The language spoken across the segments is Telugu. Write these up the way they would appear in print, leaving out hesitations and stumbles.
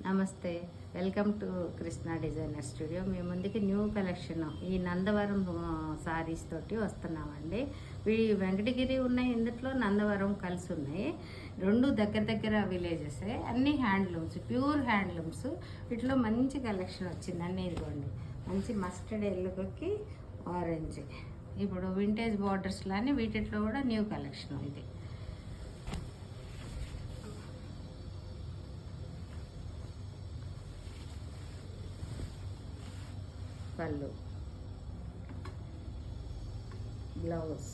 నమస్తే, welcome to Krishna designer studio. మీ ముందుకి న్యూ కలెక్షన్ ఈ నందవరం సారీస్ తోటి వస్తున్నామండి. వెంకటగిరి ఉన్నాయి, ఇందులో నందవరం కలిసి ఉన్నాయి. రెండు దగ్గర దగ్గర విలేజెస్, అన్ని హ్యాండ్లూమ్స్, ప్యూర్ హ్యాండ్లూమ్స్. వీటిలో మంచి కలెక్షన్ వచ్చింది. అన్నీ ఇదిగోండి, మంచి మస్టర్డ్ ఎల్లుకి ఆరెంజ్. ఇప్పుడు వింటేజ్ బార్డర్స్ లాని వీటిలో కూడా న్యూ కలెక్షన్ ఇది. పళ్ళు, బ్లౌజ్,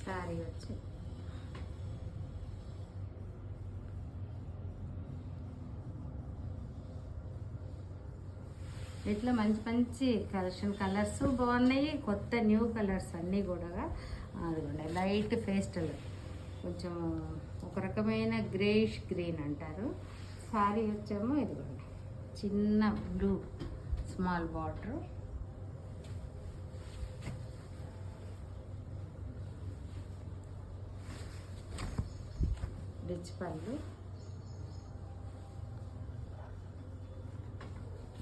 శారీ వచ్చి ఇట్లా మంచి మంచి కలర్స్ బాగున్నాయి. కొత్త న్యూ కలర్స్ అన్నీ కూడా అదిగోండి. లైట్ పేస్టల్, కొంచెం ఒక రకమైన గ్రేష్ గ్రీన్ అంటారు. శారీ వచ్చేమో ఇదిగోండి, చిన్న బ్లూ స్మాల్ బార్డర్, రిచ్ పళ్ళు,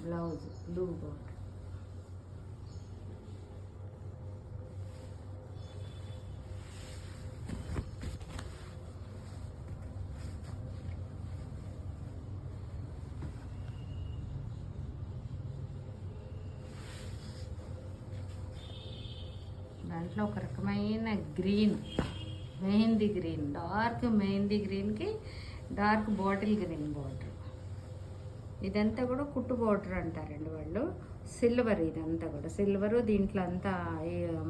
బ్లౌజ్ బ్లూ బార్డర్. దాంట్లో ఒక రకమైన green, mehndi green, dark mehndi గ్రీన్కి డార్క్ బాటిల్ గ్రీన్ బార్డర్. ఇదంతా కూడా కుట్టు బార్డర్ అంటారండి వాళ్ళు. సిల్వర్, ఇదంతా కూడా సిల్వరు. దీంట్లో అంతా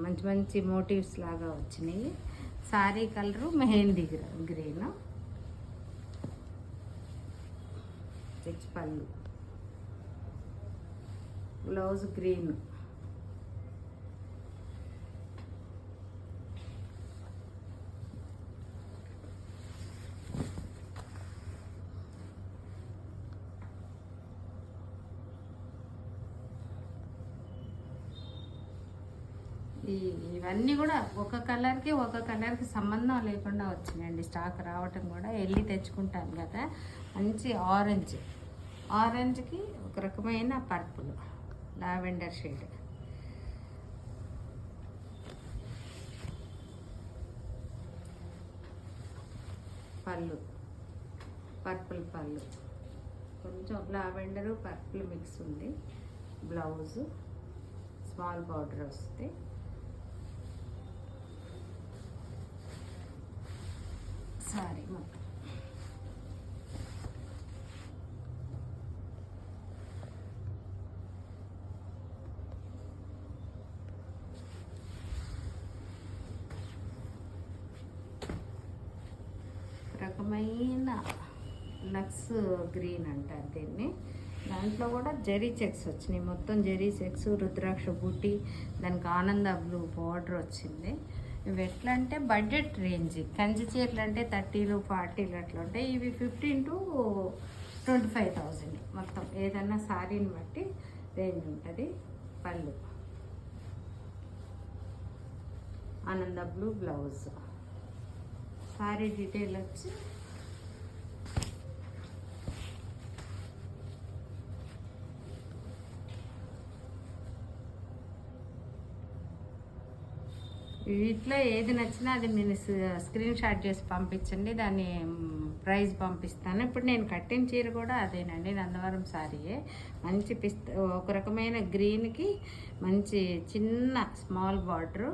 మంచి మంచి మోటివ్స్ లాగా వచ్చినాయి. Sorry colour mehndi green, rich పళ్ళు, బ్లౌజ్ గ్రీన్. ఇవన్నీ కూడా ఒక కలర్కి సంబంధం లేకుండా వచ్చినాయండి. స్టాక్ రావటం కూడా వెళ్ళి తెచ్చుకుంటాను కదా. మంచి ఆరెంజ్కి ఒక రకమైన పర్పుల్, లావెండర్ షేడ్. పళ్ళు పర్పుల్ పళ్ళు, కొంచెం లావెండరు పర్పుల్ మిక్స్ ఉంది. బ్లౌజు స్మాల్ బార్డర్ వస్తుంది. సారీ మొత్తం రకమైన లక్స్ గ్రీన్ అంటారు దీన్ని. దాంట్లో కూడా జరీ చెక్స్ వచ్చినాయి, మొత్తం జరీ చెక్స్, రుద్రాక్ష బూటీ, దానికి ఆనంద బ్లూ బార్డర్ వచ్చింది. ఇవి ఎట్లా అంటే బడ్జెట్ రేంజ్. కంచి చీరలు అంటే 30,000 40,000 అట్లా ఉంటాయి. ఇవి 15,000 to 25,000 మొత్తం. ఏదన్నా శారీని బట్టి రేంజ్ ఉంటుంది. పళ్ళు ఆనంద బ్లూ బ్లౌజ్. శారీ డీటెయిల్ వచ్చి వీటిలో ఏది నచ్చినా అది మీరు స్క్రీన్ షాట్ చేసి పంపించండి, దాన్ని ప్రైస్ పంపిస్తాను. ఇప్పుడు నేను కట్టిన చీర కూడా అదేనండి, నందవరం శారీయే. మంచి ఒక రకమైన గ్రీన్కి మంచి చిన్న స్మాల్ బార్డరు,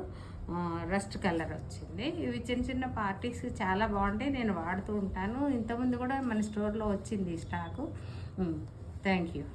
రస్ట్ కలర్ వచ్చింది. ఇవి చిన్న చిన్న పార్టీస్కి చాలా బాగుంటాయి, నేను వాడుతూ ఉంటాను. ఇంతకుముందు కూడా మన స్టోర్లో వచ్చింది ఈ స్టాకు. Thank you.